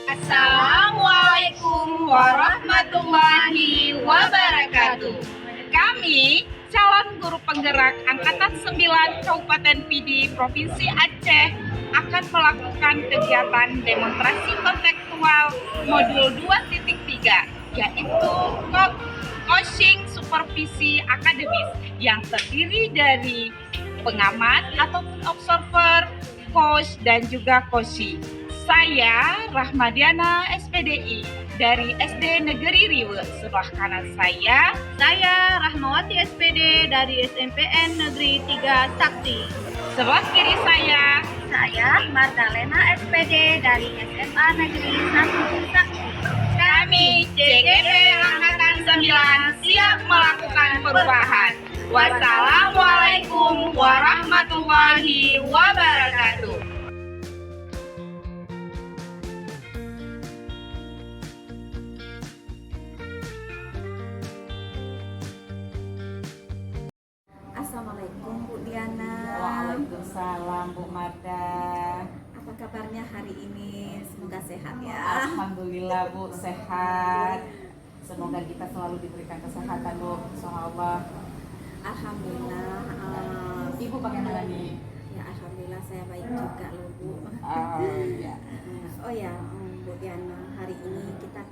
Assalamualaikum warahmatullahi wabarakatuh. Kami calon guru penggerak Angkatan 9 Kabupaten Pidi Provinsi Aceh akan melakukan kegiatan demonstrasi kontekstual modul 2.3 yaitu coaching supervisi akademis yang terdiri dari pengamat ataupun observer, coach dan juga coaching. Saya Rahmadiana SPDI dari SD Negeri Riwe. Sebelah kanan saya Rahmawati SPD dari SMPN Negeri 3 Sakti. Sebelah kiri saya Mardalena SPD dari SMA Negeri 1 Sakti. kami CGP Angkatan 9 siap melakukan perubahan. Wassalamualaikum warahmatullahi wabarakatuh. Assalamualaikum Bu Diana. Waalaikumsalam Bu Marda. Apa kabarnya hari ini? Semoga sehat ya. Alhamdulillah Bu, sehat. Semoga kita selalu diberikan kesehatan Bu, insya Allah. Alhamdulillah. Ibu bagaimana nih? Ya alhamdulillah saya baik juga loh Bu. Ya. Oh ya Bu Diana, hari ini kita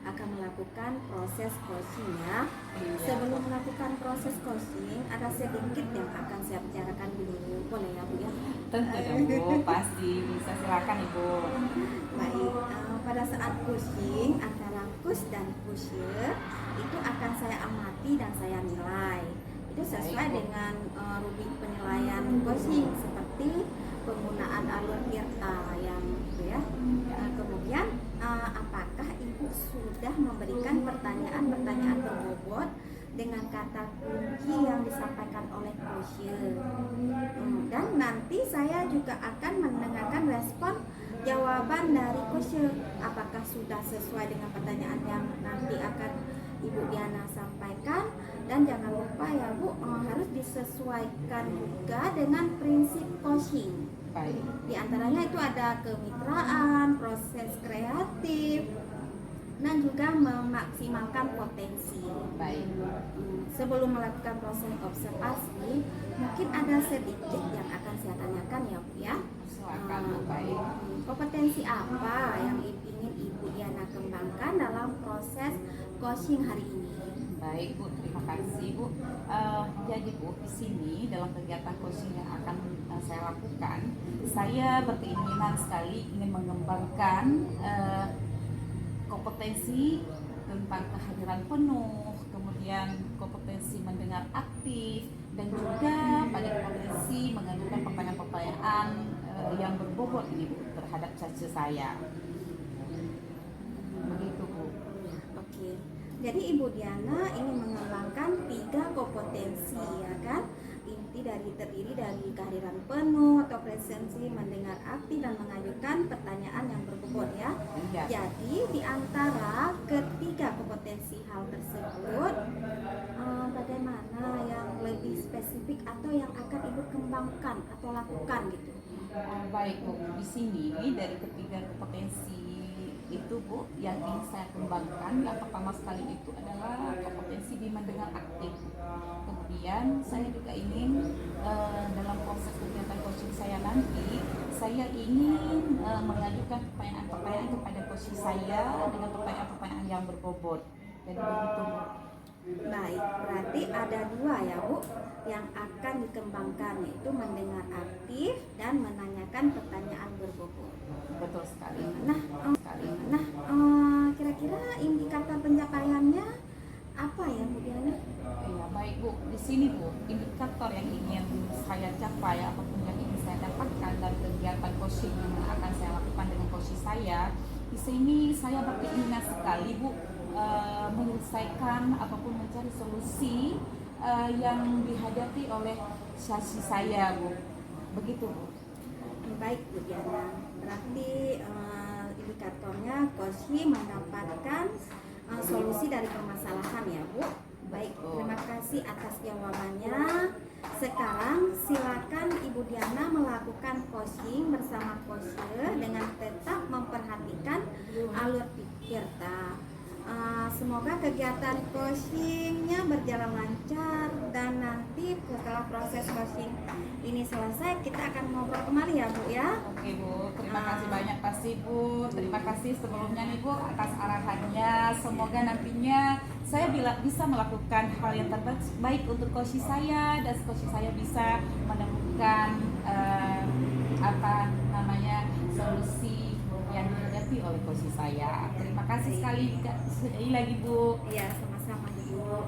akan melakukan proses coaching ya. Sebelum melakukan proses coaching, ada sedikit yang akan saya bicarakan dulu, boleh ya Bu ya? Tentu dong Bu, pasti bisa, silakan Ibu. Baik, pada saat coaching antara coach dan coacher itu akan saya amati dan saya nilai. Itu sesuai dengan rubrik penilaian coaching seperti penggunaan alur IRTA yang itu ya. Kemudian apakah Ibu sudah memberikan pertanyaan-pertanyaan berbobot dengan kata kunci yang disampaikan oleh coacher. Dan nanti saya juga akan mendengarkan respon jawaban dari coacher. Apakah sudah sesuai dengan pertanyaan yang nanti akan Ibu Diana sampaikan. Dan jangan lupa ya Bu, harus disesuaikan juga dengan prinsip coaching. Baik. Di antaranya itu ada kemitraan, proses kreatif, dan juga memaksimalkan potensi. Baik. Sebelum melakukan proses observasi, mungkin ada sedikit yang akan saya tanyakan ya Bu ya. Silakan Bu, baik. Kompetensi apa yang ingin Ibu Diana kembangkan dalam proses coaching hari ini? Baik Bu, terima kasih Bu. Jadi Bu, di sini dalam kegiatan coaching yang akan saya lakukan, saya berkeinginan sekali ingin mengembangkan kompetensi tentang kehadiran penuh, kemudian kompetensi mendengar aktif, dan juga pada kompetensi mengajukan pertanyaan-pertanyaan yang berbobot ini Bu terhadap caca saya. Begitu Bu. Oke. Jadi Ibu Diana ingin mengembangkan 3 kompetensi ya kan? Terdiri dari kehadiran penuh atau presensi, mendengar aktif dan mengajukan pertanyaan yang berbobot ya. Iya. Jadi di antara ketiga kompetensi hal tersebut, bagaimana yang lebih spesifik atau yang akan Ibu kembangkan atau lakukan gitu? Baik Bu, di sini dari ketiga kompetensi itu Bu, yang ingin saya kembangkan yang pertama sekali itu adalah kompetensi di mendengar aktif. Kemudian saya juga ingin dalam proses kegiatan coaching saya nanti, saya ingin mengajukan pertanyaan-pertanyaan kepada coaching saya dengan pertanyaan-pertanyaan yang berbobot. Jadi begitu Bu. Baik, berarti ada 2 ya Bu yang akan dikembangkan, yaitu mendengar aktif dan menanyakan pertanyaan berbobot. Betul sekali. Nah, kira-kira indikator pencapaiannya apa ya Bu Diana? Ya baik Bu, di sini Bu, indikator yang ingin saya capai ataupun yang ingin saya dapatkan dari kegiatan coaching yang akan saya lakukan dengan coaching saya, di sini saya berkeinginan sekali Bu menyelesaikan ataupun mencari solusi yang dihadapi oleh sesi saya Bu. Begitu Bu. Baik Bu Diana, berarti indikatornya coaching mendapatkan solusi dari permasalahan ya Bu. Baik, terima kasih atas jawabannya. Sekarang silakan Ibu Diana melakukan coaching bersama coacher dengan tetap memperhatikan semoga kegiatan coachingnya berjalan lancar dan nanti setelah proses coaching ini selesai kita akan ngobrol kembali ya Bu ya. Oke Bu, terima kasih banyak pasti Bu. Terima kasih sebelumnya nih Bu atas arahannya. Semoga nantinya saya bisa melakukan hal yang terbaik untuk coach saya dan coach saya bisa menemukan solusi yang dihadapi oleh coach saya. Terima kasih sekali lagi Bu. Iya, sama-sama Bu.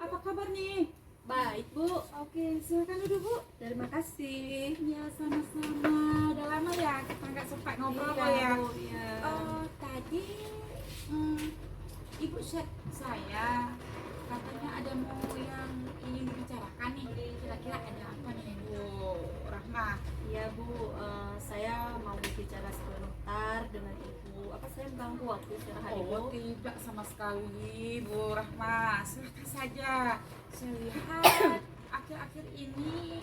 Apa kabar nih? Baik Bu. Oke, silakan duduk Bu. Terima kasih. Ya sama-sama. Udah lama ya kita nggak sempat ngobrol Iya, ya. Bu, iya. Tadi Ibu chat saya katanya ada mau yang ingin dibicarakan nih. Kira-kira ada apa nih Bu Rahma? Iya Bu, saya mau bicara sebentar dengan Ibu. Apa saya mengganggu waktu istirahat Ibu? Oh tidak sama sekali Bu Rahma. Silahkan saja. Saya lihat akhir-akhir ini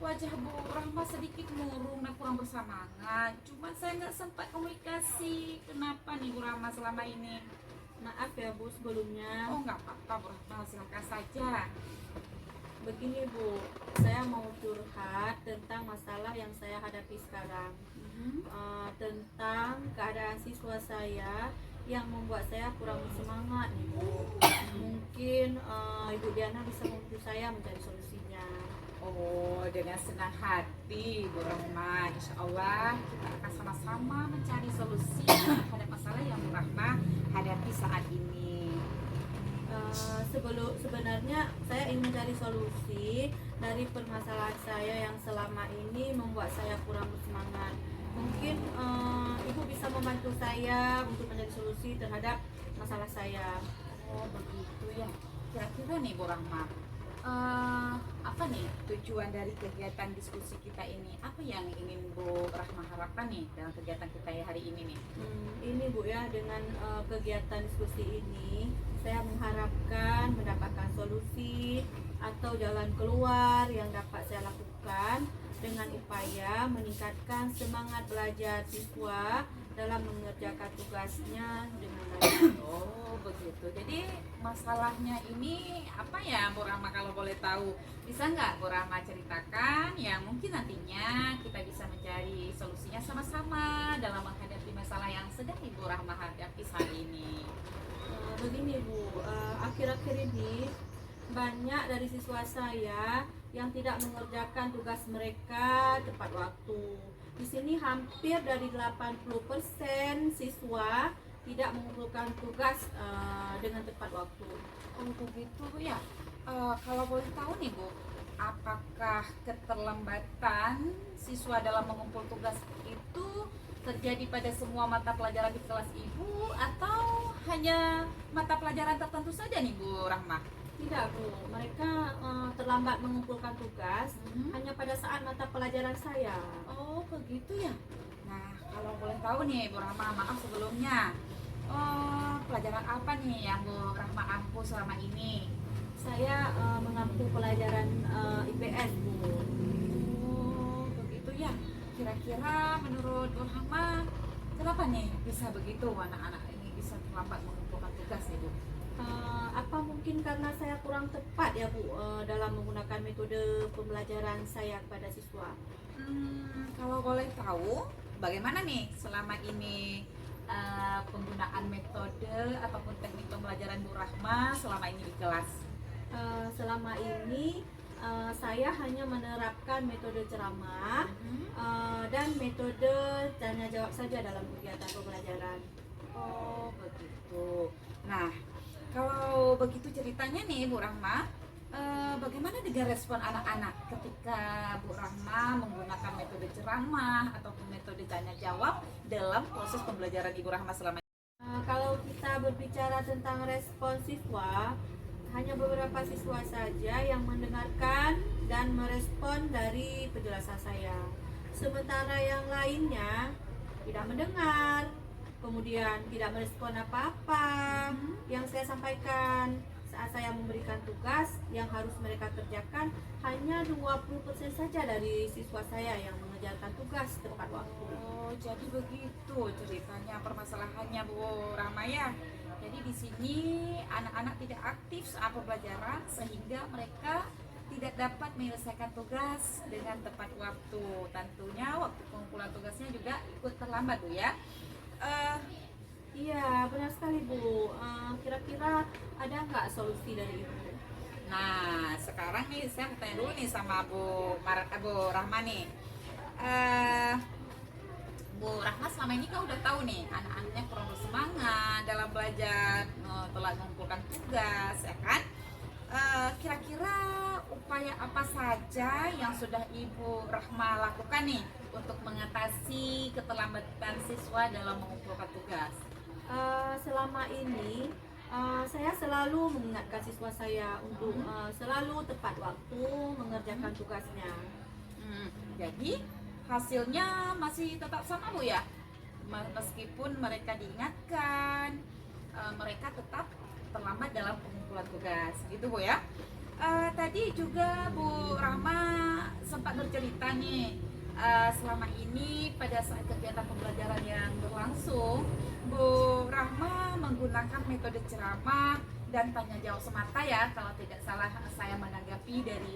wajah Bu Rahma sedikit murung dan kurang bersemangat. Cuma saya nggak sempat komunikasi. Kenapa nih Bu Rahma selama ini? Maaf ya Bu sebelumnya. Oh nggak apa-apa Bu Rahma, silahkan saja. Begini Bu, saya mau curhat tentang masalah yang saya hadapi sekarang. Tentang keadaan siswa saya yang membuat saya kurang bersemangat nih Bu. Mungkin Ibu Diana bisa membantu saya mencari solusinya. Oh, dengan senang hati Bu Rahma. Insya Allah kita akan sama-sama mencari solusi terhadap masalah yang Bu Rahma hadapi saat ini. Sebenarnya saya ingin mencari solusi dari permasalahan saya yang selama ini membuat saya kurang bersemangat. Mungkin Ibu bisa membantu saya untuk mencari solusi terhadap masalah saya. Oh, begitu ya. Kira-kira nih Bu Rahma, apa nih tujuan dari kegiatan diskusi kita ini? Apa yang ingin Bu Rahma harapkan nih dalam kegiatan kita hari ini nih? Ini Bu ya, dengan kegiatan diskusi ini saya mengharapkan mendapatkan solusi atau jalan keluar yang dapat saya lakukan dengan upaya meningkatkan semangat belajar siswa dalam mengerjakan tugasnya dengan baik. Oh begitu. Jadi masalahnya ini apa ya Bu Rahma kalau boleh tahu? Bisa nggak Bu Rahma ceritakan yang mungkin nantinya kita bisa mencari solusinya sama-sama dalam menghadapi masalah yang sedang Ibu Rahma hadapi saat ini? Begini Bu, akhir-akhir ini banyak dari siswa saya yang tidak mengerjakan tugas mereka tepat waktu. Di sini hampir dari 80% siswa tidak mengumpulkan tugas dengan tepat waktu. Oh begitu ya. Kalau boleh tahu nih Bu, apakah keterlambatan siswa dalam mengumpul tugas itu terjadi pada semua mata pelajaran di kelas Ibu atau hanya mata pelajaran tertentu saja nih Bu Rahma? Tidak Bu, mereka terlambat mengumpulkan tugas hanya pada saat mata pelajaran saya. Oh begitu ya. Nah kalau boleh tahu nih Bu Rahma, maaf sebelumnya, pelajaran apa nih yang Bu Rahma ampuh selama ini? Saya mengampu pelajaran IPS Bu. Oh begitu ya. Kira-kira menurut Bu Rahma, kenapa nih bisa begitu anak-anak ini bisa terlambat mengumpulkan tugas nih Bu? Apa mungkin karena saya kurang tepat ya Bu dalam menggunakan metode pembelajaran saya kepada siswa? Kalau boleh tahu, bagaimana nih selama ini penggunaan metode ataupun teknik pembelajaran Bu Rahma selama ini di kelas? Selama ini saya hanya menerapkan metode ceramah dan metode tanya jawab saja dalam kegiatan pembelajaran. Oh begitu. Nah kalau begitu ceritanya nih Bu Rahma, bagaimana dengan respon anak-anak ketika Bu Rahma menggunakan metode ceramah ataupun metode tanya jawab dalam proses pembelajaran Ibu Rahma selama ini? Kalau kita berbicara tentang respon siswa, hanya beberapa siswa saja yang mendengarkan dan merespon dari penjelasan saya. Sementara yang lainnya tidak mendengar, kemudian tidak merespon apa-apa yang saya sampaikan. saat saya memberikan tugas yang harus mereka kerjakan, hanya 20% saja dari siswa saya yang mengerjakan tugas tepat waktu. Oh, jadi begitu ceritanya permasalahannya Bu Rahmaya. Jadi di sini anak-anak tidak aktif saat pembelajaran sehingga mereka tidak dapat menyelesaikan tugas dengan tepat waktu. Tentunya waktu pengumpulan tugasnya juga ikut terlambat Bu ya. Iya, benar sekali Bu. Kira-kira ada nggak solusi dari itu? Nah, sekarang nih saya mau tanya dulu nih sama Bu Rahma nih. Bu Rahma selama ini kan udah tahu nih anak-anaknya kurang bersemangat dalam belajar, telat mengumpulkan tugas, ya kan? Kira-kira upaya apa saja yang sudah Ibu Rahma lakukan nih untuk mengatasi keterlambatan siswa dalam mengumpulkan tugas? Selama ini saya selalu mengingatkan siswa saya untuk selalu tepat waktu mengerjakan tugasnya. Jadi hasilnya masih tetap sama Bu ya? Meskipun mereka diingatkan, mereka tetap terlambat dalam pengumpulan tugas, gitu Bu ya? Tadi juga Bu Rahma sempat bercerita nih, selama ini pada saat kegiatan pembelajaran yang berlangsung, Bu Rahma menggunakan metode ceramah dan tanya jawab semata ya, kalau tidak salah saya menanggapi dari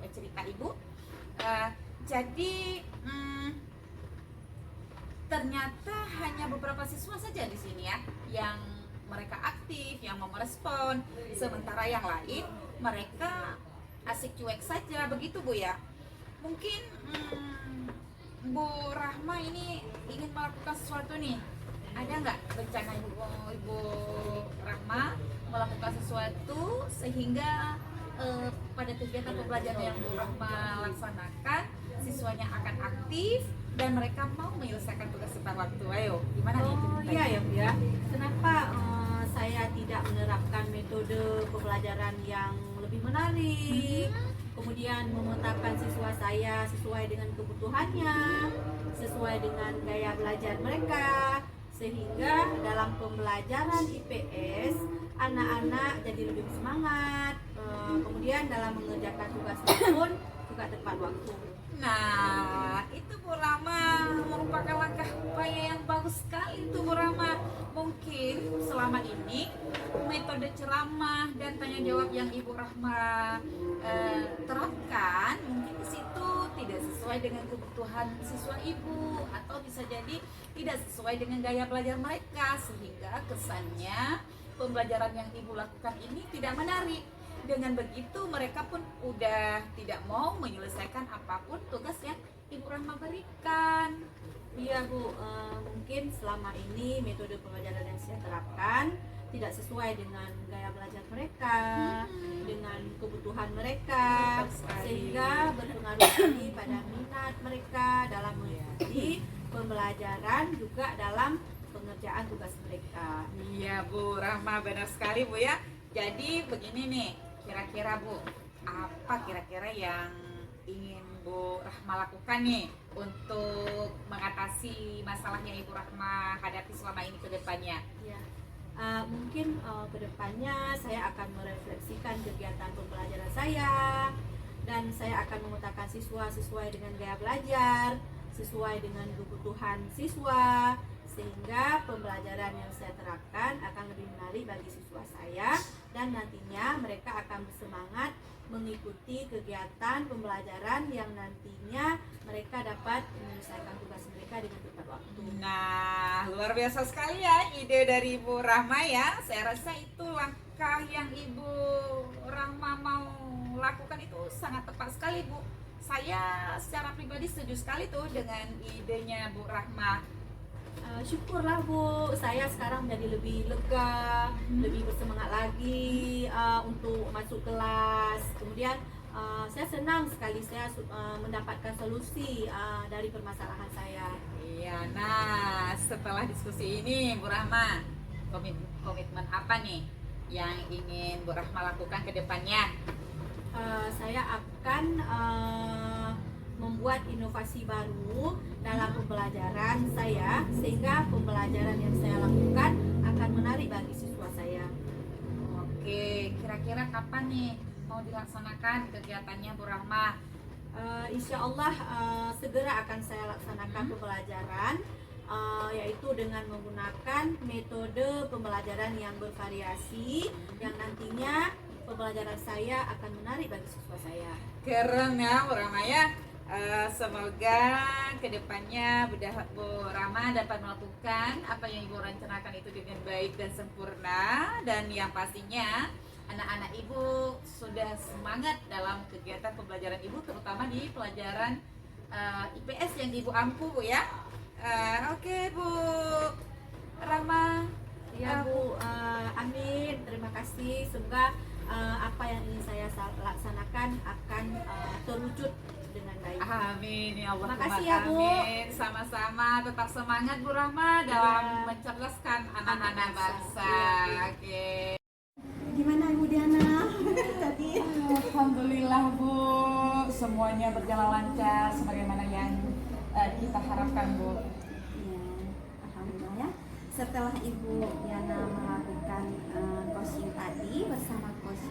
cerita Ibu. Jadi ternyata hanya beberapa siswa saja di sini ya yang mereka aktif, yang mau merespon, sementara yang lain mereka asik cuek saja, begitu Bu ya. Mungkin Bu Rahma ini ingin melakukan sesuatu nih. Ada nggak rencana Ibu Rahma melakukan sesuatu sehingga pada kegiatan pembelajaran yang Bu Rahma laksanakan, siswanya akan aktif dan mereka mau menyelesaikan tugas tepat waktu? Ayo, gimana nih? Iya ya Bu ya. Kenapa saya tidak menerapkan metode pembelajaran yang lebih menarik? Kemudian memetakan siswa saya sesuai dengan kebutuhannya, sesuai dengan gaya belajar mereka, sehingga dalam pembelajaran IPS anak-anak jadi lebih semangat, kemudian dalam mengerjakan tugasnya pun juga tepat waktu. Nah, itu Bu Rahma merupakan langkah upaya yang bagus sekali itu Bu Rahma. Mungkin selama ini metode ceramah dan tanya jawab yang Ibu Rahma terapkan mungkin di situ tidak sesuai dengan kebutuhan siswa Ibu, atau bisa jadi tidak sesuai dengan gaya belajar mereka, sehingga kesannya pembelajaran yang Ibu lakukan ini tidak menarik. Dengan begitu mereka pun udah tidak mau menyelesaikan apapun tugas yang Ibu Rahma berikan. Iya Bu, mungkin selama ini metode pembelajaran yang saya terapkan tidak sesuai dengan gaya belajar mereka, dengan kebutuhan mereka, sehingga berpengaruh sekali pada minat mereka dalam mengikuti pembelajaran, juga dalam pengerjaan tugas mereka. Iya Bu Rahma, benar sekali Bu ya. Jadi begini nih, kira-kira Bu, apa kira-kira yang ingin Bu Rahma lakukan nih untuk mengatasi masalahnya Ibu Rahma hadapi selama ini ke depannya? Ya. Mungkin kedepannya saya akan merefleksikan kegiatan pembelajaran saya, dan saya akan memetakan siswa sesuai dengan gaya belajar, sesuai dengan kebutuhan siswa, sehingga pembelajaran yang saya terapkan akan lebih menarik bagi siswa saya, dan nantinya mereka akan bersemangat mengikuti kegiatan pembelajaran yang nantinya mereka dapat menyelesaikan tugas mereka dengan tepat waktu. Nah, luar biasa sekali ya ide dari Ibu Rahma ya. Saya rasa itu langkah yang Ibu Rahma mau lakukan itu sangat tepat sekali Bu. Saya secara pribadi setuju sekali tuh dengan idenya Bu Rahma. Syukurlah Bu, saya sekarang menjadi lebih lega, lebih bersemangat lagi untuk masuk kelas. Kemudian saya senang sekali saya mendapatkan solusi dari permasalahan saya. Iya, nah setelah diskusi ini Bu Rahma, komitmen apa nih yang ingin Bu Rahma lakukan ke depannya? Saya akan membuat inovasi baru dalam pembelajaran saya, sehingga pembelajaran yang saya lakukan akan menarik bagi siswa saya. Oke, Oke, kira-kira kapan nih mau dilaksanakan kegiatannya Bu Rahma? Insya Allah segera akan saya laksanakan pembelajaran, yaitu dengan menggunakan metode pembelajaran yang bervariasi, yang nantinya pembelajaran saya akan menarik bagi siswa saya. Keren ya Bu Rahma ya. Semoga kedepannya Bu Rahma dapat melakukan apa yang Ibu rencanakan itu dengan baik dan sempurna, dan yang pastinya anak-anak Ibu sudah semangat dalam kegiatan pembelajaran Ibu, terutama di pelajaran IPS yang Ibu ampu Bu ya. Oke Bu Rahma. Ya Bu, amin. Terima kasih. Semoga apa yang ingin saya laksanakan akan terwujud dengan baik. Amin ya Allah. Makasih ya, Bu. Amin. Sama-sama, tetap semangat Bu Rahma dalam mencerdaskan anak-anak bangsa. Iya. Oke. Gimana Ibu Diana tadi? Alhamdulillah Bu, semuanya berjalan lancar sebagaimana yang kita harapkan Bu. Ya, alhamdulillah ya. Setelah Ibu Diana melakukan coaching tadi bersama coach,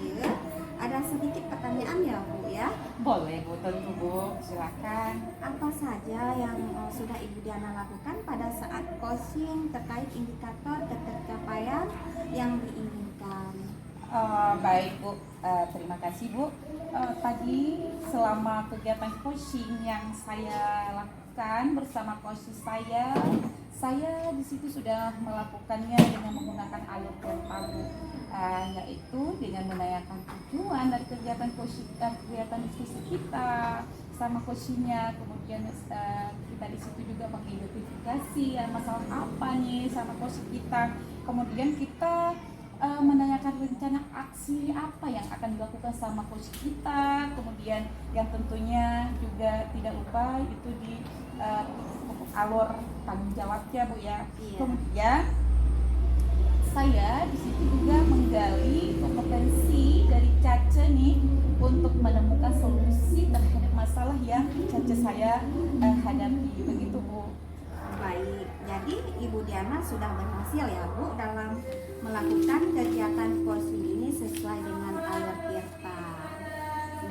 ada sedikit pertanyaan ya Bu ya. Boleh Bu, tentu Bu, silakan. Apa saja yang sudah Ibu Diana lakukan pada saat coaching terkait indikator tercapaian yang diinginkan? Baik Bu, terima kasih Bu. Tadi selama kegiatan coaching yang saya lakukan bersama coach saya di situ sudah melakukannya dengan menggunakan alur Bu, yaitu dengan menanyakan tujuan dari kegiatan coaching dan kegiatan diskusi kita sama coachingnya. Kemudian kita di situ juga mengidentifikasi masalah apa nih sama coach kita. Kemudian kita menanyakan rencana aksi apa yang akan dilakukan sama coach kita, kemudian yang tentunya juga tidak lupa itu di alur tanggung jawabnya Bu ya. Iya. Kemudian saya di situ juga menggali kompetensi dari Caca nih untuk menemukan solusi terhadap masalah yang Caca saya hadapi, begitu Bu. Baik, jadi Ibu Diana sudah berhasil ya Bu dalam melakukan kegiatan coaching ini sesuai dengan alur Tirta.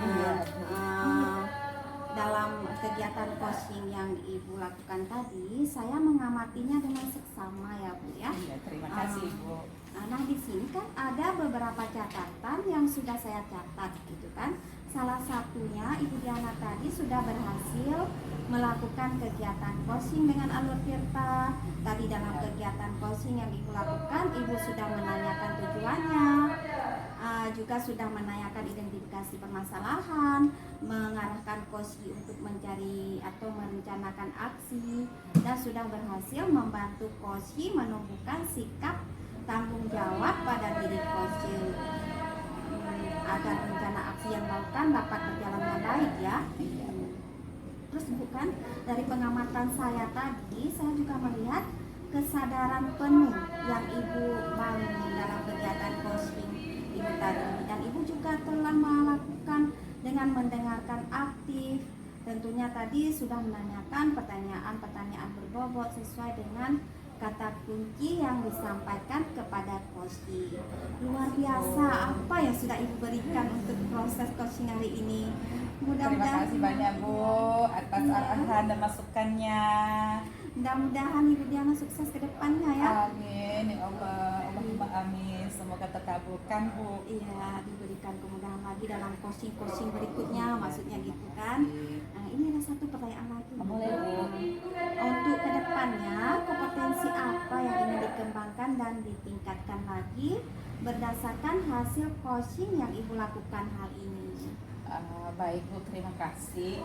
Nah, dalam kegiatan coaching yang Ibu lakukan tadi, saya mengamatinya dengan seksama ya Bu ya. Iya, terima kasih Bu. Nah di sini kan ada beberapa catatan yang sudah saya catat gitu kan. Salah satunya Ibu Diana tadi sudah berhasil melakukan kegiatan coaching dengan alur Tirta. Tadi dalam kegiatan coaching yang Ibu lakukan, Ibu sudah menanyakan tujuannya, juga sudah menanyakan identifikasi permasalahan, mengarahkan coach untuk mencari atau merencanakan aksi, dan sudah berhasil membantu coach menumbuhkan sikap tanggung jawab pada diri coach agar rencana aksi yang dilakukan dapat berjalan dengan baik ya. Terus bukan dari pengamatan saya tadi, saya juga melihat kesadaran penuh yang Ibu bangun dalam kegiatan coaching Ibu tadi, dan Ibu juga telah melakukan dengan mendengarkan aktif. Tentunya tadi sudah menanyakan pertanyaan-pertanyaan berbobot sesuai dengan kata kunci yang disampaikan kepada coaching. Luar biasa apa yang sudah Ibu berikan untuk proses coaching hari ini. Terima kasih banyak Bu atas arahan dan masukannya. Mudah-mudahan Ibu Diana sukses ke depannya ya. Amin ya Allah, Allahumma amin. Semoga terkabulkan Bu. Iya, diberikan kemudahan lagi dalam coaching berikutnya, maksudnya gitu kan. Nah, ini ada satu pertanyaan lagi. Boleh Bu. Untuk kedepannya, kompetensi apa yang ingin dikembangkan dan ditingkatkan lagi berdasarkan hasil coaching yang Ibu lakukan hari ini? Baik Bu, terima kasih.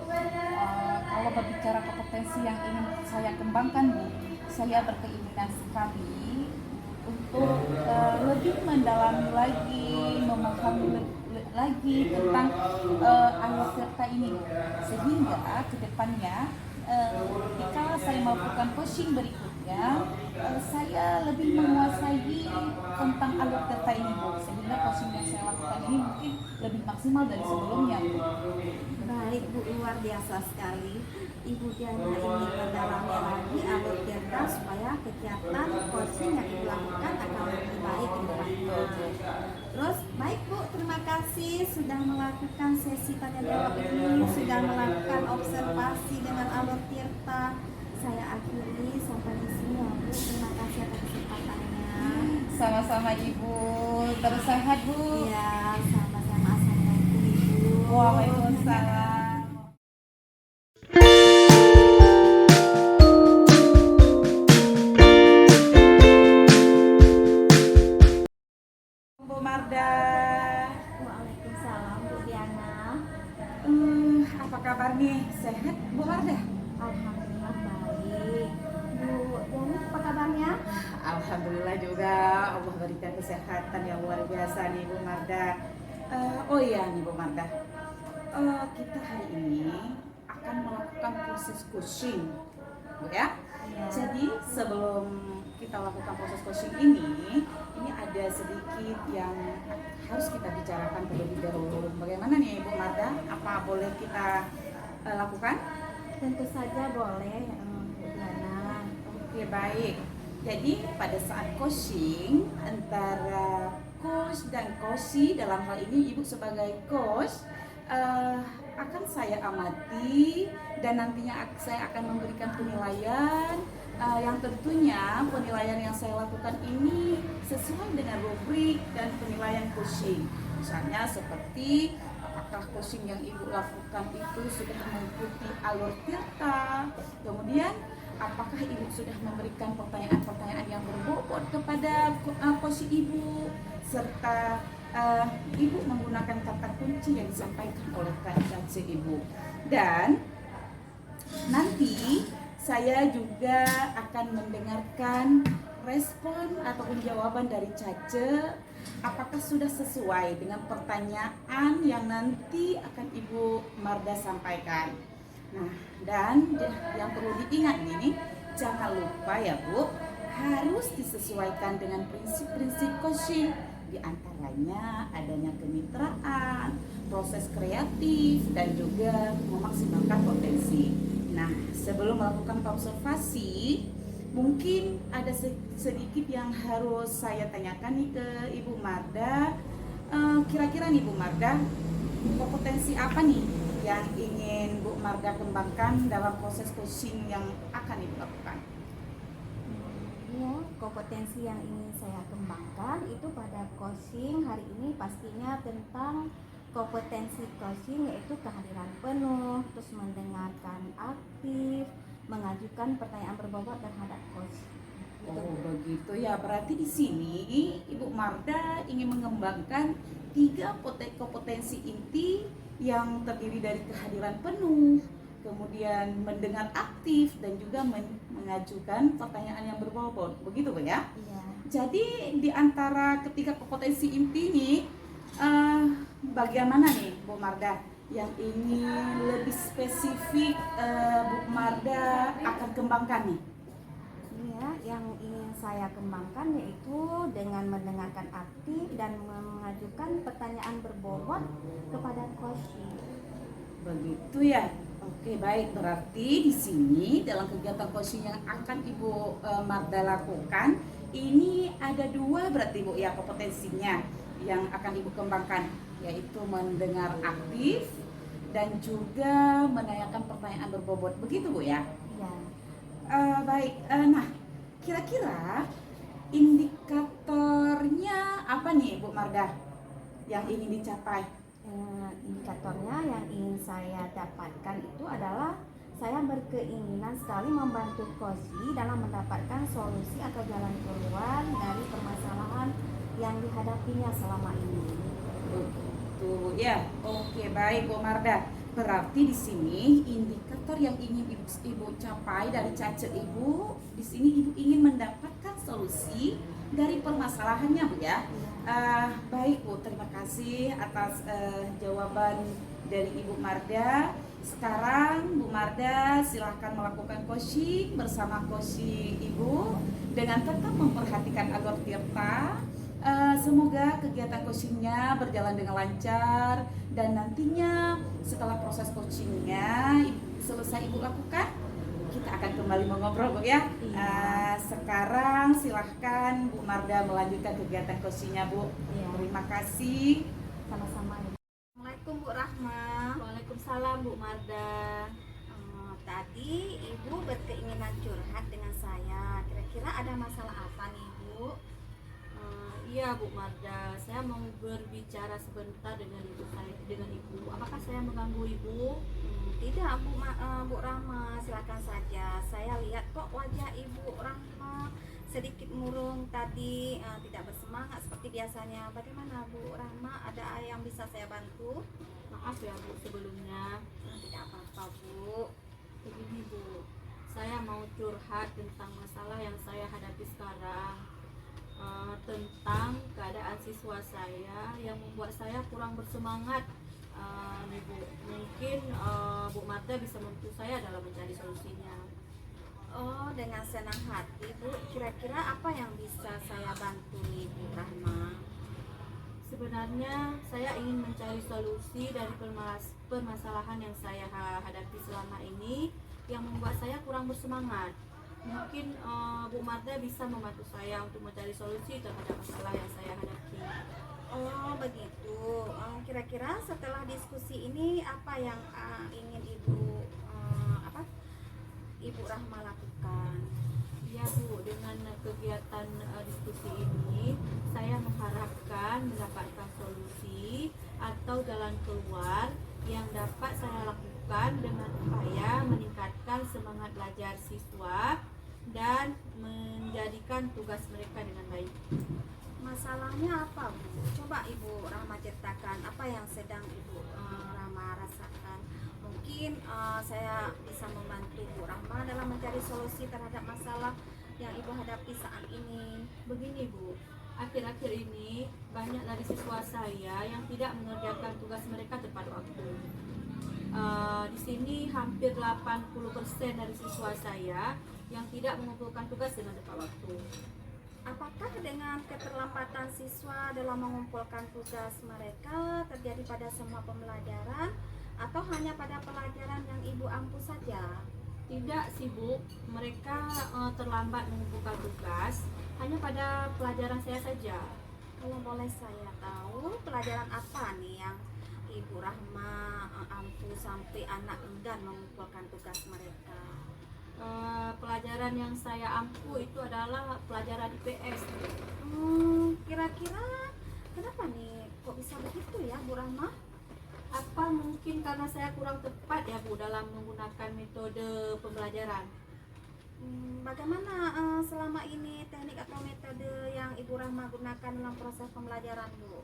Kalau berbicara kompetensi yang ingin saya kembangkan Bu, saya berkeinginan sekali untuk lebih mendalami lagi, memahami lagi tentang alur Tirta ini, sehingga kedepannya jika saya melakukan coaching berikutnya, saya lebih menguasai tentang alur Tirta ini Bu, sehingga coaching yang saya lakukan ini mungkin lebih maksimal dari sebelumnya Bu. Baik Bu, luar biasa sekali. Ibu Diana ingin mendalami lagi alur Tirta supaya kegiatan coaching yang Ibu lakukan akan lebih baik ke depannya. Terus baik Bu, terima kasih sudah melakukan sesi tanya jawab ini, sudah melakukan observasi dengan alur tirta. Saya akhiri sampai di sini ya Bu. Terima kasih atas kesempatannya. Sama-sama Ibu, terus sehat Bu. Iya, sama-sama. Assalamualaikum Ibu. Waalaikumsalam. Bu Marda, Waalaikumsalam Bu Diana. apa kabar nih? Sehat Bu Marda? Alhamdulillah baik. Bu Diana apa kabarnya? Alhamdulillah juga, Allah berikan kesehatan yang luar biasa nih Bu Marda. Oh iya nih Bu Marda, kita hari ini akan melakukan proses coaching, Bu ya. Iya. Jadi sebelum kita lakukan proses coaching ini ada sedikit yang harus kita bicarakan terlebih dahulu. Bagaimana nih Bu Marda? Apa boleh kita lakukan? Tentu saja boleh Bu Diana. Oke baik. Jadi pada saat coaching antara coach dan coachee, dalam hal ini Ibu sebagai coach akan saya amati dan nantinya saya akan memberikan penilaian yang tentunya penilaian yang saya lakukan ini sesuai dengan rubrik dan penilaian coaching. Misalnya seperti apakah coaching yang Ibu lakukan itu sudah mengikuti alur tirta, kemudian apakah Ibu sudah memberikan pertanyaan-pertanyaan yang berbobot kepada coach Ibu, serta Ibu menggunakan kata kunci yang disampaikan oleh coach Ibu. Dan nanti saya juga akan mendengarkan respon ataupun jawaban dari Cace, apakah sudah sesuai dengan pertanyaan yang nanti akan Ibu Marda sampaikan. Nah, dan yang perlu diingat ini, jangan lupa ya Bu, harus disesuaikan dengan prinsip-prinsip coaching. Di antaranya adanya kemitraan, proses kreatif, dan juga memaksimalkan potensi. Nah, sebelum melakukan observasi, mungkin ada sedikit yang harus saya tanyakan nih ke Ibu Marda. Kira-kira nih Bu Marda, kompetensi apa nih yang ingin Bu Marda kembangkan dalam proses coaching yang akan Ibu lakukan? Ya, kompetensi yang ingin saya kembangkan itu pada coaching hari ini pastinya tentang kompetensi coaching, yaitu kehadiran penuh, terus mendengarkan aktif, mengajukan pertanyaan berbobot terhadap coach. Oh begitu ya, berarti di sini Ibu Marda ingin mengembangkan 3 kompetensi inti yang terdiri dari kehadiran penuh, kemudian mendengar aktif, dan juga mengajukan pertanyaan yang berbobot, begitu Bu ya? Iya. Jadi di antara ketiga kompetensi inti ini, bagaimana nih Bu Marda yang ingin lebih spesifik Bu Marda akan kembangkan nih? Iya, yang ingin saya kembangkan yaitu dengan mendengarkan aktif dan mengajukan pertanyaan berbobot kepada coach. Begitu ya. Oke baik, berarti di sini dalam kegiatan coaching yang akan Ibu Marda lakukan ini ada 2 berarti Bu ya kompetensinya yang akan Ibu kembangkan, yaitu mendengar aktif dan juga menanyakan pertanyaan berbobot, begitu Bu ya? Iya. Baik, nah kira-kira indikatornya apa nih Bu Marda yang ingin dicapai? Indikatornya yang ingin saya dapatkan itu adalah saya berkeinginan sekali membantu coach dalam mendapatkan solusi atau jalan keluar dari permasalahan yang dihadapinya selama ini. Begitu ya. Oke baik Bu Marda. Berarti di sini indikator yang ingin Ibu capai dari Cace Ibu, di sini Ibu ingin mendapatkan solusi dari permasalahannya Bu ya. Baik Bu, terima kasih atas jawaban dari Ibu Marda. Sekarang Bu Marda silahkan melakukan coaching bersama coaching Ibu dengan tetap memperhatikan alur tirta. Semoga kegiatan coachingnya berjalan dengan lancar, dan nantinya setelah proses coachingnya selesai Ibu lakukan, kita akan kembali mengobrol Bu ya. Sekarang silahkan Bu Marda melanjutkan kegiatan kursinya, Bu. Iya. Terima kasih. Sama-sama. Assalamualaikum Bu Rahma. Waalaikumsalam Bu Marda. Tadi Ibu berkeinginan curhat dengan saya. Kira-kira ada masalah apa nih Bu? Iya Bu Marda, saya mau berbicara sebentar dengan ibu. Apakah saya mengganggu ibu? Tidak Bu Rahma, silakan saja. Saya lihat kok wajah Ibu Rahma sedikit murung tadi, tidak bersemangat seperti biasanya. Bagaimana Bu Rahma? Ada yang bisa saya bantu? Maaf ya Bu sebelumnya. Tidak apa-apa Bu. Begini Bu, saya mau curhat tentang masalah yang saya hadapi sekarang, tentang keadaan siswa saya yang membuat saya kurang bersemangat. Nih Bu, mungkin Bu Marta bisa membantu saya dalam mencari solusinya. Oh, dengan senang hati Bu. Kira-kira apa yang bisa saya bantu nih Bu Rahma? Sebenarnya saya ingin mencari solusi dari permasalahan yang saya hadapi selama ini yang membuat saya kurang bersemangat. Mungkin Bu Marta bisa membantu saya untuk mencari solusi terhadap masalah yang saya hadapi. Oh begitu. Kira-kira setelah diskusi ini apa yang ingin Ibu Rahma lakukan? Ya Bu, dengan kegiatan diskusi ini saya mengharapkan mendapatkan solusi atau jalan keluar yang dapat saya lakukan dengan upaya meningkatkan semangat belajar siswa dan menjadikan tugas mereka dengan baik. Masalahnya apa Bu? Coba Ibu Rahma ceritakan apa yang sedang Ibu Rahma rasakan. Mungkin saya bisa membantu Bu Rahma dalam mencari solusi terhadap masalah yang Ibu hadapi saat ini. Begini Bu, akhir-akhir ini banyak dari siswa saya yang tidak mengerjakan tugas mereka tepat waktu. Di sini hampir 80% dari siswa saya yang tidak mengumpulkan tugas dengan tepat waktu. Apakah dengan keterlambatan siswa dalam mengumpulkan tugas mereka terjadi pada semua pembelajaran atau hanya pada pelajaran yang Ibu ampu saja? Tidak sih Bu, mereka terlambat mengumpulkan tugas hanya pada pelajaran saya saja. Kalau boleh saya tahu, pelajaran apa nih yang Ibu Rahma ampu sampai anak enggan mengumpulkan tugas mereka? Pelajaran yang saya ampu itu adalah pelajaran IPS. Kira-kira kenapa nih kok bisa begitu ya Bu Rahma? Apa mungkin karena saya kurang tepat ya Bu dalam menggunakan metode pembelajaran? Bagaimana selama ini teknik atau metode yang Ibu Rahma gunakan dalam proses pembelajaran Bu?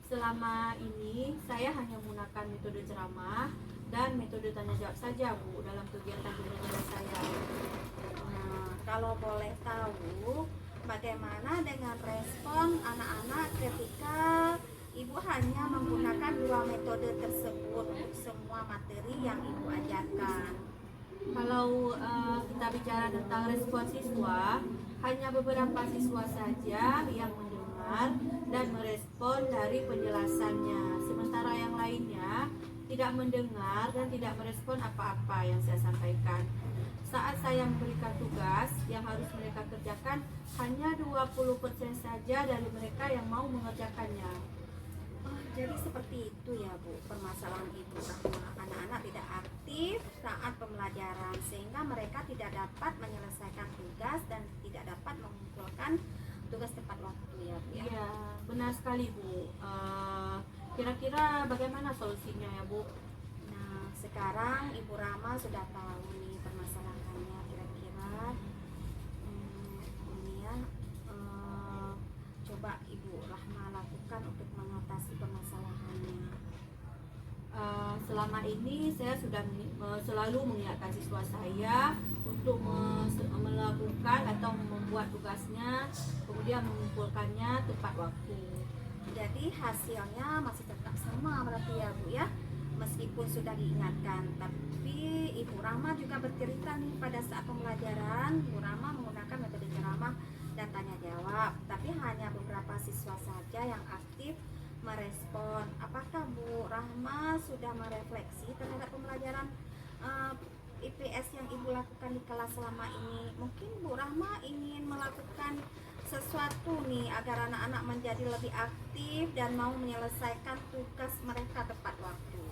Selama ini saya hanya menggunakan metode ceramah dan metode tanya jawab saja Bu dalam kegiatan belajar saya. Kalau boleh tahu, bagaimana dengan respon anak-anak ketika Ibu hanya menggunakan dua metode tersebut untuk semua materi yang Ibu ajarkan? Kalau kita bicara tentang respon siswa, hanya beberapa siswa saja yang mendengar dan merespon dari penjelasannya, sementara yang lainnya tidak mendengar dan tidak merespon apa-apa yang saya sampaikan. Saat saya memberikan tugas yang harus mereka kerjakan, hanya 20% saja dari mereka yang mau mengerjakannya. Jadi seperti itu ya Bu, permasalahan Ibu Rahma. Anak-anak tidak aktif saat pembelajaran sehingga mereka tidak dapat menyelesaikan tugas dan tidak dapat mengumpulkan tugas tepat waktu ya Bu ya? Iya, benar sekali Bu. Kira-kira bagaimana solusinya ya Bu? Nah, sekarang Ibu Rahma sudah tahu nih permasalahannya. Kira-kira ini ya, coba Ibu Rahma lakukan untuk mengatasi permasalahannya. Selama ini saya sudah selalu mengingatkan siswa saya untuk melakukan atau membuat tugasnya, kemudian mengumpulkannya tepat waktu. Jadi hasilnya masih tetap sama berarti ya Bu ya, meskipun sudah diingatkan. Tapi Ibu Rahma juga bercerita nih pada saat pembelajaran Ibu Rahma menggunakan metode ceramah dan tanya jawab, tapi hanya beberapa siswa saja yang aktif merespon. Apakah Bu Rahma sudah merefleksi terhadap pembelajaran IPS yang Ibu lakukan di kelas selama ini? Mungkin Bu Rahma ingin melakukan sesuatu nih agar anak-anak menjadi lebih aktif dan mau menyelesaikan tugas mereka tepat waktu.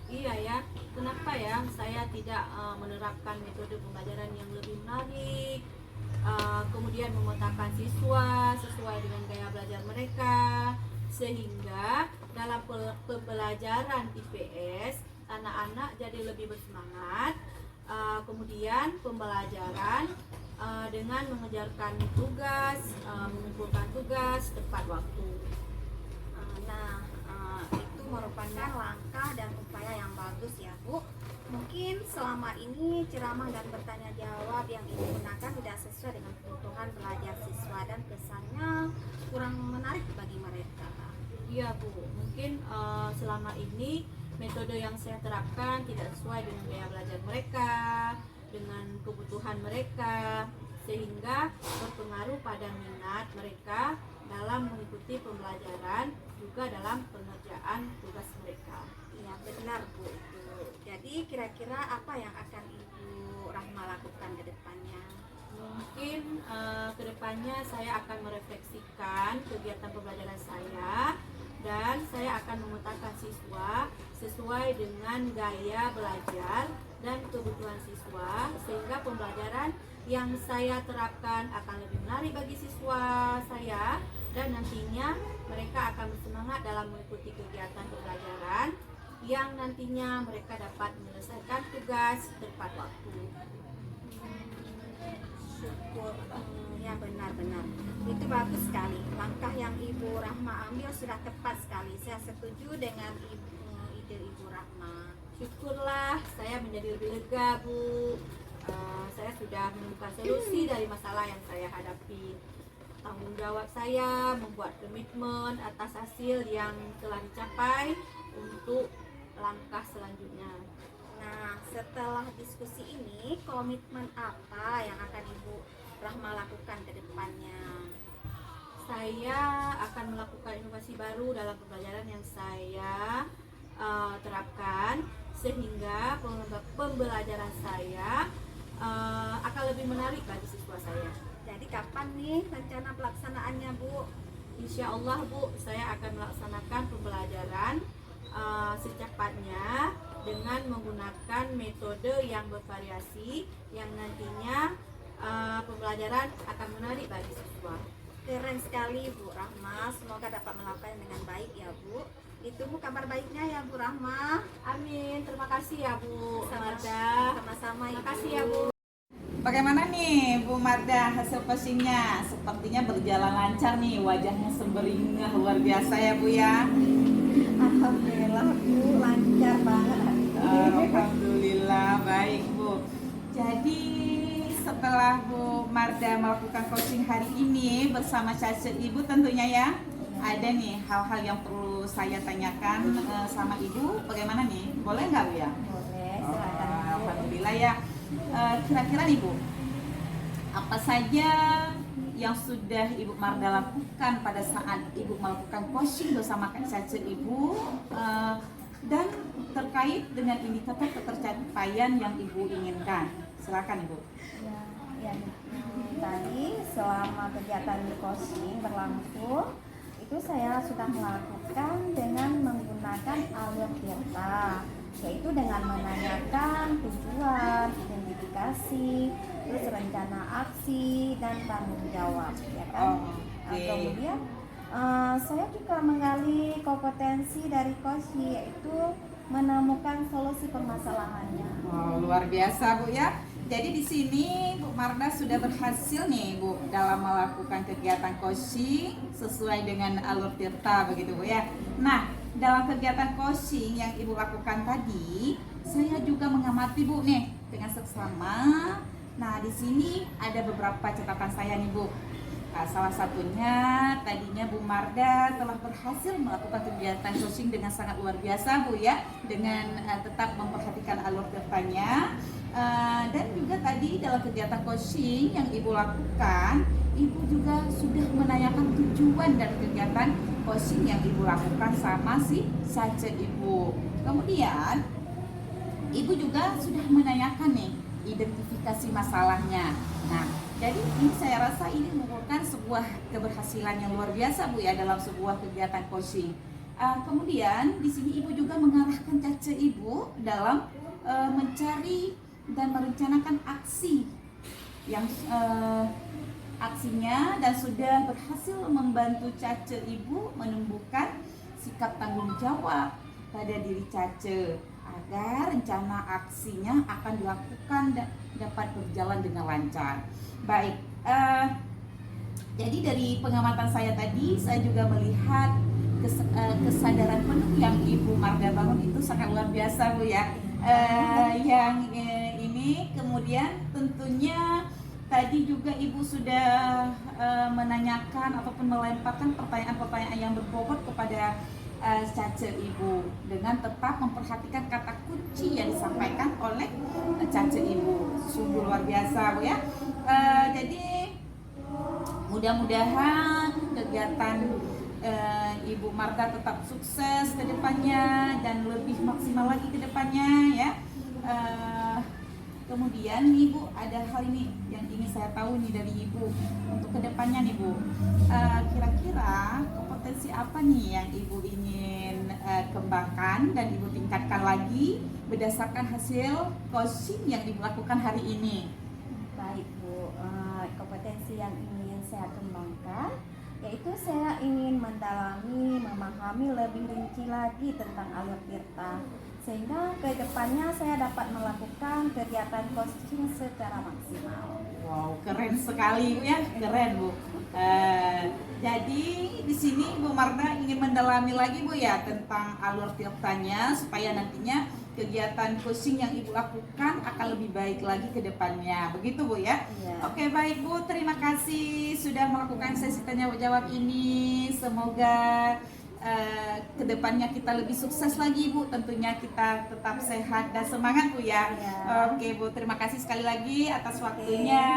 Iya ya, kenapa ya saya tidak menerapkan metode pembelajaran yang lebih menarik, kemudian memotakan siswa sesuai dengan gaya belajar mereka, sehingga dalam pembelajaran IPS anak-anak jadi lebih bersemangat, kemudian pembelajaran dengan mengejarkan tugas, mengumpulkan tugas tepat waktu. Nah, itu merupakan langkah dan upaya yang bagus ya Bu. Mungkin selama ini ceramah dan bertanya jawab yang Ibu gunakan tidak sesuai dengan kebutuhan belajar siswa dan kesannya kurang menarik bagi mereka. Iya Bu, mungkin selama ini metode yang saya terapkan tidak sesuai dengan gaya belajar mereka, dengan kebutuhan mereka, sehingga berpengaruh pada minat mereka dalam mengikuti pembelajaran, juga dalam pengerjaan tugas mereka. Iya benar Bu itu. Jadi kira-kira apa yang akan Ibu Rahma lakukan ke depannya? Mungkin kedepannya saya akan merefleksikan kegiatan pembelajaran saya, dan saya akan memetakan siswa sesuai dengan gaya belajar dan kebutuhan siswa, sehingga pembelajaran yang saya terapkan akan lebih menarik bagi siswa saya, dan nantinya mereka akan bersemangat dalam mengikuti kegiatan pembelajaran yang nantinya mereka dapat menyelesaikan tugas tepat waktu. Syukur, ya benar-benar itu bagus sekali. Langkah yang Ibu Rahma ambil sudah tepat sekali. Saya setuju dengan ide Ibu Rahma. Syukurlah saya menjadi lebih lega Bu. Saya sudah menemukan solusi dari masalah yang saya hadapi. Tanggung jawab saya membuat komitmen atas hasil yang telah dicapai untuk langkah selanjutnya. Nah, setelah diskusi ini, komitmen apa yang akan Ibu Rahma lakukan ke depannya? Saya akan melakukan inovasi baru dalam pembelajaran yang saya terapkan, sehingga pembelajaran saya akan lebih menarik bagi siswa saya. Jadi kapan nih rencana pelaksanaannya Bu? Insya Allah Bu, saya akan melaksanakan pembelajaran secepatnya dengan menggunakan metode yang bervariasi, yang nantinya pembelajaran akan menarik bagi siswa. Keren sekali Bu Rahma, semoga dapat melakukannya dengan baik ya Bu. Itu Bu kabar baiknya ya Bu Rahma. Amin, terima kasih ya Bu Marda. Sama-sama Terima Ibu. kasih ya Bu. Bagaimana nih Bu Marda hasil coachingnya? Sepertinya berjalan lancar nih, wajahnya semberingah luar biasa ya Bu ya. Alhamdulillah Bu, lancar banget hari ini. Alhamdulillah, baik Bu. Jadi setelah Bu Marda melakukan coaching hari ini bersama Caca Ibu tentunya ya, ada nih hal-hal yang perlu saya tanyakan sama Ibu. Bagaimana nih? Boleh nggak Bu ya? Boleh, silakan Bu. Alhamdulillah ya. Kira-kira nih Bu, apa saja yang sudah Ibu Marda lakukan pada saat Ibu melakukan coaching bersama Kak Caca Ibu, dan terkait dengan indikator ketercapaian yang Ibu inginkan? Silakan Ibu. Ya, tadi selama kegiatan coaching berlangsung itu saya sudah melakukan dengan menggunakan alur Tirta, yaitu dengan menanyakan tujuan, identifikasi, terus rencana aksi dan tanggung jawab, ya kan? Kemudian saya juga menggali kompetensi dari coaching, yaitu menemukan solusi permasalahannya. Oh, luar biasa Bu ya. Jadi di sini Bu Marda sudah berhasil nih Bu dalam melakukan kegiatan coaching sesuai dengan alur Tirta begitu Bu ya. Nah, dalam kegiatan coaching yang Ibu lakukan tadi, saya juga mengamati Bu nih dengan seksama. Nah, di sini ada beberapa catatan saya nih Bu. Nah, salah satunya tadinya Bu Marda telah berhasil melakukan kegiatan coaching dengan sangat luar biasa Bu ya, dengan tetap memperhatikan alur Tirtanya. Dan juga tadi dalam kegiatan coaching yang Ibu lakukan, Ibu juga sudah menanyakan tujuan dari kegiatan coaching yang Ibu lakukan sama si Caca Ibu. Kemudian Ibu juga sudah menanyakan nih identifikasi masalahnya. Nah, jadi ini saya rasa ini merupakan sebuah keberhasilan yang luar biasa Bu ya dalam sebuah kegiatan coaching. Kemudian di sini Ibu juga mengarahkan caca Ibu dalam mencari dan merencanakan aksi yang aksinya dan sudah berhasil membantu caca Ibu menumbuhkan sikap tanggung jawab pada diri caca agar rencana aksinya akan dilakukan dan dapat berjalan dengan lancar. Baik, jadi dari pengamatan saya tadi, saya juga melihat kesadaran penuh yang Ibu Marga bangun itu sangat luar biasa Bu ya. Ini kemudian tentunya tadi juga Ibu sudah menanyakan ataupun melemparkan pertanyaan-pertanyaan yang berbobot kepada caca Ibu dengan tetap memperhatikan kata kunci yang disampaikan oleh caca Ibu. Sungguh luar biasa Bu ya. Jadi mudah-mudahan kegiatan Ibu Marta tetap sukses ke depannya dan lebih maksimal lagi ke depannya ya. Kemudian nih Bu, ada hal ini yang ingin saya tahu nih dari Ibu untuk kedepannya nih Bu. Kira-kira kompetensi apa nih yang Ibu ingin kembangkan dan Ibu tingkatkan lagi berdasarkan hasil coaching yang Ibu lakukan hari ini? Baik Bu, kompetensi yang ingin saya kembangkan yaitu saya ingin mendalami, memahami lebih rinci lagi tentang alur tirta sehingga ke depannya saya dapat melakukan kegiatan coaching secara maksimal. Wow, keren sekali Bu ya, keren Bu. Jadi di sini Bu Marta ingin mendalami lagi Bu ya tentang alur tirtanya supaya nantinya kegiatan coaching yang Ibu lakukan akan lebih baik lagi ke depannya. Begitu Bu ya? Iya. Oke, baik Bu, terima kasih sudah melakukan sesi tanya jawab ini. Semoga kedepannya kita lebih sukses lagi Bu. Tentunya kita tetap sehat dan semangat Bu ya. Iya. Oke Bu, terima kasih sekali lagi atas waktunya.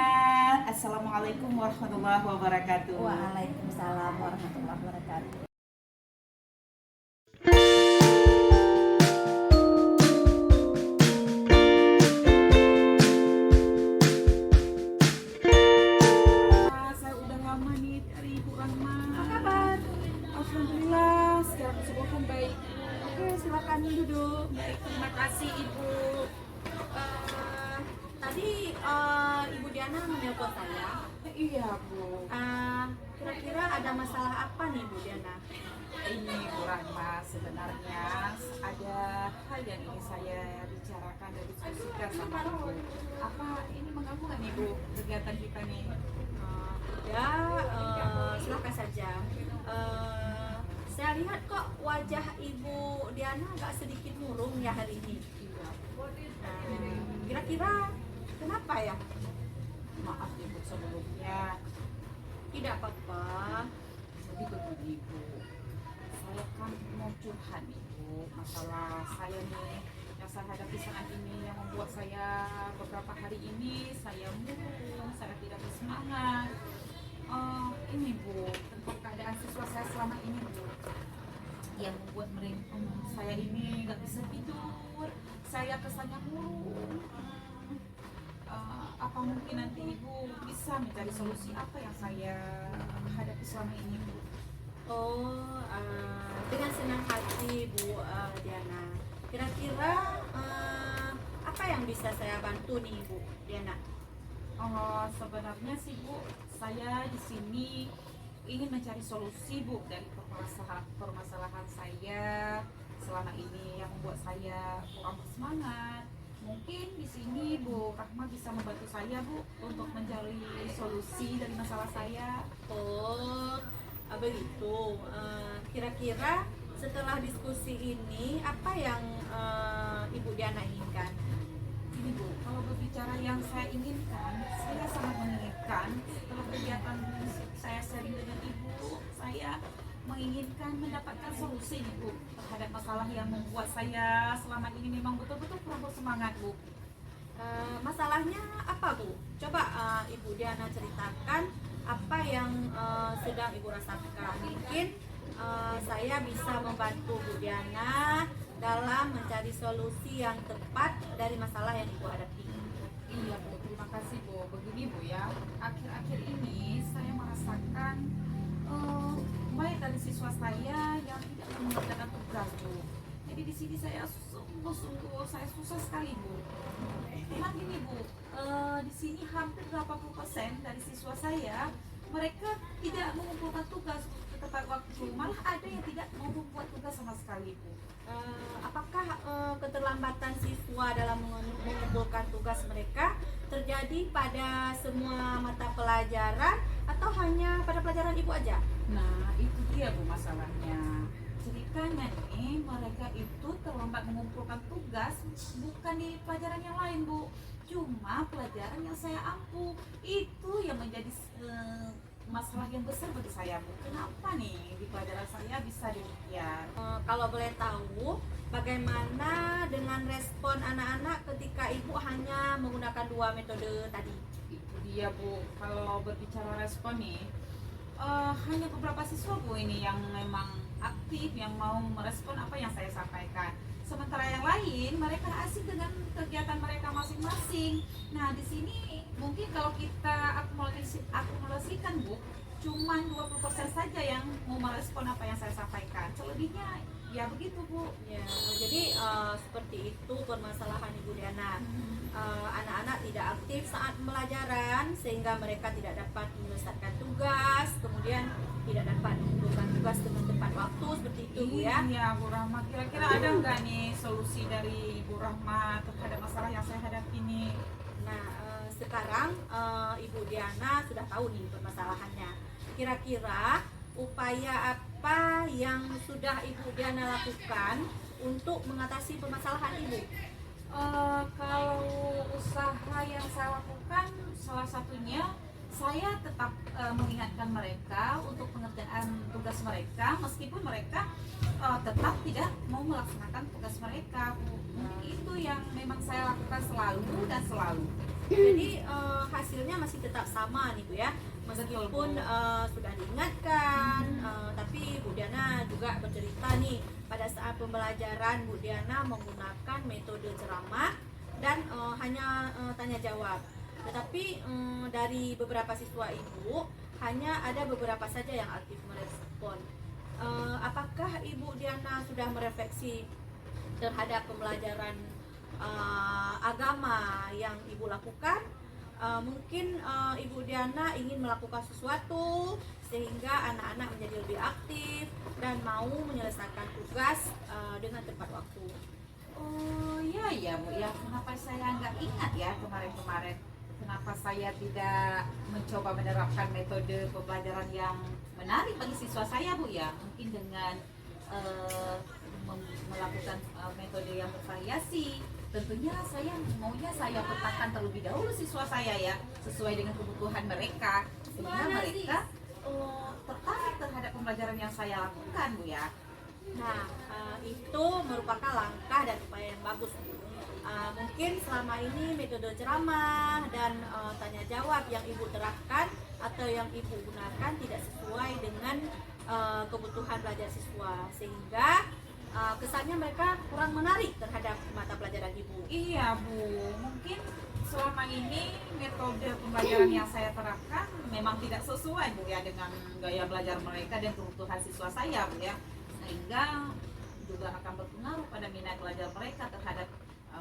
Assalamualaikum warahmatullahi wabarakatuh. Waalaikumsalam warahmatullahi wabarakatuh. Saya udah lama nih dari Ibu Rahma. Apa kabar? Alhamdulillah, segala kesembuhan baik. Oke, silakan duduk. Baik, terima kasih Ibu. Tadi Ibu Diana menelpon saya. Iya Bu. Kira-kira ada masalah apa nih Bu Diana? Ini Bu Rahma, sebenarnya ada hal yang ingin saya bicarakan dan diskusikan sama Ibu. Apa ini mengganggu nggak nih Bu kegiatan kita nih? Silakan saja. Saya lihat kok wajah Ibu Diana agak sedikit murung ya hari ini. Kira-kira kenapa ya? Maaf Ibu sebelumnya. Tidak apa-apa. Jadi begini Ibu, saya kan mau curhat Ibu masalah saya nih yang saya hadapi saat ini yang membuat saya beberapa hari ini saya murung, saya tidak bersemangat. Ini Bu, tentang keadaan siswa saya selama ini Bu, yang membuat mereka saya ini nggak bisa tidur, saya kesannya murung. Apa mungkin nanti Ibu bisa mencari solusi apa yang saya hadapi selama ini Bu? Dengan senang hati Bu Diana. Kira-kira apa yang bisa saya bantu nih Bu Diana? Sebenarnya sih Bu, saya di sini ingin mencari solusi Bu dari permasalahan saya selama ini yang membuat saya kurang bersemangat. Mungkin di sini Bu Rahma bisa membantu saya Bu untuk mencari solusi dari masalah saya. Begitu. Kira-kira setelah diskusi ini apa yang Ibu Diana inginkan? Ini Bu, kalau berbicara yang saya inginkan, saya sangat menginginkan setelah kegiatan saya sharing dengan Ibu, saya menginginkan mendapatkan solusi nih Bu terhadap masalah yang membuat saya selama ini memang betul-betul kurang bersemangat Bu. Masalahnya apa Bu? Coba Ibu Diana ceritakan apa yang sedang Ibu rasakan. Mungkin saya bisa membantu Bu Diana dalam mencari solusi yang tepat dari masalah yang Ibu hadapi. Iya Bu, terima kasih Bu. Begini Bu ya, akhir-akhir ini saya merasakan baik dari siswa saya yang tidak mengerjakan tugas Bu. Jadi di sini saya sungguh-sungguh saya susah sekali Bu. Memang gini Bu, di sini hampir 80% dari siswa saya mereka tidak mengumpulkan tugas tepat waktu, malah ada yang tidak mau membuat tugas sama sekali Bu. Apakah keterlambatan siswa dalam mengumpulkan tugas mereka terjadi pada semua mata pelajaran atau hanya pada pelajaran Ibu aja? Nah itu dia Bu masalahnya. Ceritanya nih mereka itu terlambat mengumpulkan tugas bukan di pelajaran yang lain Bu, cuma pelajaran yang saya ampu itu yang menjadi masalah yang besar bagi saya Bu. Kenapa nih di pelajaran saya bisa demikian? Kalau boleh tahu, bagaimana dengan respon anak-anak ketika Ibu hanya menggunakan 2 metode tadi? Itu dia Bu, kalau berbicara respon nih hanya beberapa siswa Bu ini yang memang aktif, yang mau merespon apa yang saya sampaikan. Sementara yang lain mereka asik dengan kegiatan mereka masing-masing. Nah di sini mungkin kalau kita akumulasikan Bu, cuma 20% saja yang mau merespon apa yang saya sampaikan. Selebihnya ya begitu Bu. Ya, jadi seperti itu permasalahan Ibu Diana. Anak-anak tidak aktif saat pembelajaran sehingga mereka tidak dapat menyelesaikan tugas, kemudian tidak dapat mengumpulkan tugas dengan tepat waktu, seperti itu Bu ya. Iya Bu Rahma, kira-kira ada nggak nih solusi dari Bu Rahma terhadap masalah yang saya hadapi ini? Nah, sekarang Ibu Diana sudah tahu nih permasalahannya. Kira-kira upaya apa yang sudah Ibu Diana lakukan untuk mengatasi permasalahan Ibu? Kalau usaha yang saya lakukan, salah satunya saya tetap mengingatkan mereka untuk pengerjaan tugas mereka, meskipun mereka tetap tidak mau melaksanakan tugas mereka. Itu yang memang saya lakukan selalu dan selalu. Jadi hasilnya masih tetap sama nih Bu ya, meskipun sudah diingatkan, tapi Bu Diana juga bercerita nih pada saat pembelajaran Bu Diana menggunakan metode ceramah dan hanya tanya jawab. Tetapi dari beberapa siswa Ibu hanya ada beberapa saja yang aktif merespon. Apakah Ibu Diana sudah merefleksi terhadap pembelajaran agama yang Ibu lakukan? Mungkin Ibu Diana ingin melakukan sesuatu sehingga anak-anak menjadi lebih aktif dan mau menyelesaikan tugas dengan tepat waktu. Oh iya Bu ya, kenapa saya nggak ingat ya kemarin-kemarin? Kenapa saya tidak mencoba menerapkan metode pembelajaran yang menarik bagi siswa saya Bu ya? Mungkin dengan melakukan metode yang bervariasi. Tentunya saya maunya saya petakan terlebih dahulu siswa saya ya, sesuai dengan kebutuhan mereka, sehingga mereka tertarik terhadap pembelajaran yang saya lakukan Bu ya. Nah, itu merupakan langkah dan upaya yang bagus Bu. Mungkin selama ini metode ceramah dan tanya jawab yang Ibu terapkan atau yang Ibu gunakan tidak sesuai dengan kebutuhan belajar siswa, sehingga kesannya mereka kurang menarik terhadap mata pelajaran Ibu. Iya Bu, mungkin selama ini metode pembelajaran yang saya terapkan memang tidak sesuai Bu ya dengan gaya belajar mereka dan kebutuhan siswa saya Bu ya, sehingga juga akan berpengaruh pada minat belajar mereka terhadap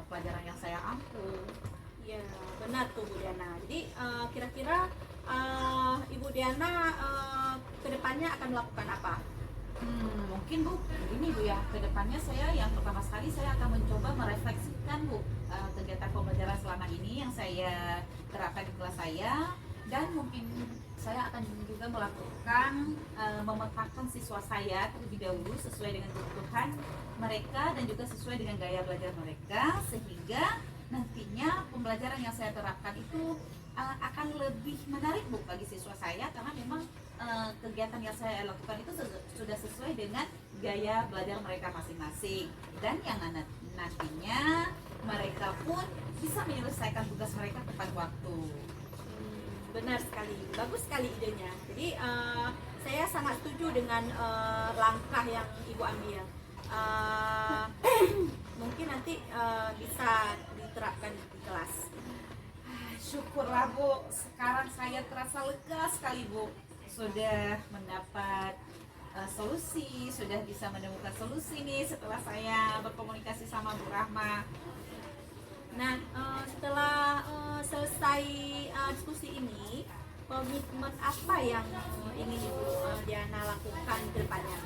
pelajaran yang saya ampu. Ya, benar tuh Bu Diana. Jadi kira-kira Ibu Diana kedepannya akan melakukan apa? Mungkin Bu, ini Bu ya, kedepannya saya yang pertama sekali saya akan mencoba merefleksikan Bu kegiatan pembelajaran selama ini yang saya terapkan di kelas saya, dan mungkin saya akan juga melakukan memetakan siswa saya terlebih dahulu sesuai dengan kebutuhan mereka dan juga sesuai dengan gaya belajar mereka, sehingga nantinya pembelajaran yang saya terapkan itu akan lebih menarik Bu bagi siswa saya, karena memang kegiatan yang saya lakukan itu sudah sesuai dengan gaya belajar mereka masing-masing, dan yang nantinya mereka pun bisa menyelesaikan tugas mereka tepat waktu. Benar sekali, bagus sekali idenya. Jadi saya sangat setuju dengan langkah yang Ibu ambil. uh, mungkin nanti bisa diterapkan di kelas. Syukurlah Bu, sekarang saya terasa lega sekali Bu. Sudah mendapat solusi, sudah bisa menemukan solusi nih setelah saya berkomunikasi sama Bu Rahma. Nah, setelah selesai diskusi ini, komitmen apa yang ingin Ibu Diana lakukan ke depannya?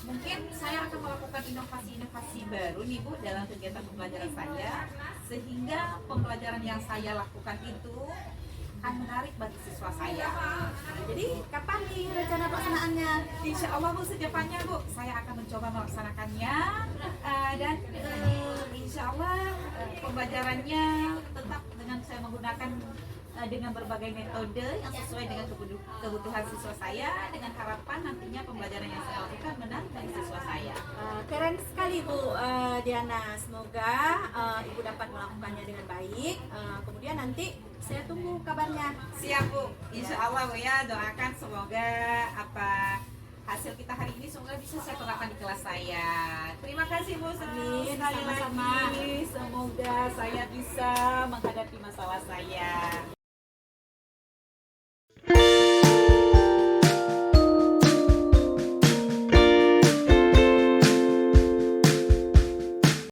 Mungkin saya akan melakukan inovasi-inovasi baru nih Bu dalam kegiatan pembelajaran saya, sehingga pembelajaran yang saya lakukan itu akan menarik bagi siswa saya. Jadi kapan nih rencana pelaksanaannya? Insya Allah Bu, secepatnya Bu, saya akan mencoba melaksanakannya, dan insya Allah pembelajarannya tetap dengan saya menggunakan dengan berbagai metode yang sesuai dengan kebutuhan siswa saya, dengan harapan nantinya pembelajaran yang saya lakukan menarik bagi siswa saya. Keren sekali Bu Diana, semoga Ibu dapat melakukannya dengan baik. Kemudian nanti saya tunggu kabarnya. Siap Bu, insya Allah Bu ya, doakan semoga apa hasil kita hari ini semoga bisa saya terapkan di kelas saya. Terima kasih Bu, Amin, sekali sama-sama. lagi semoga saya bisa menghadapi masalah saya.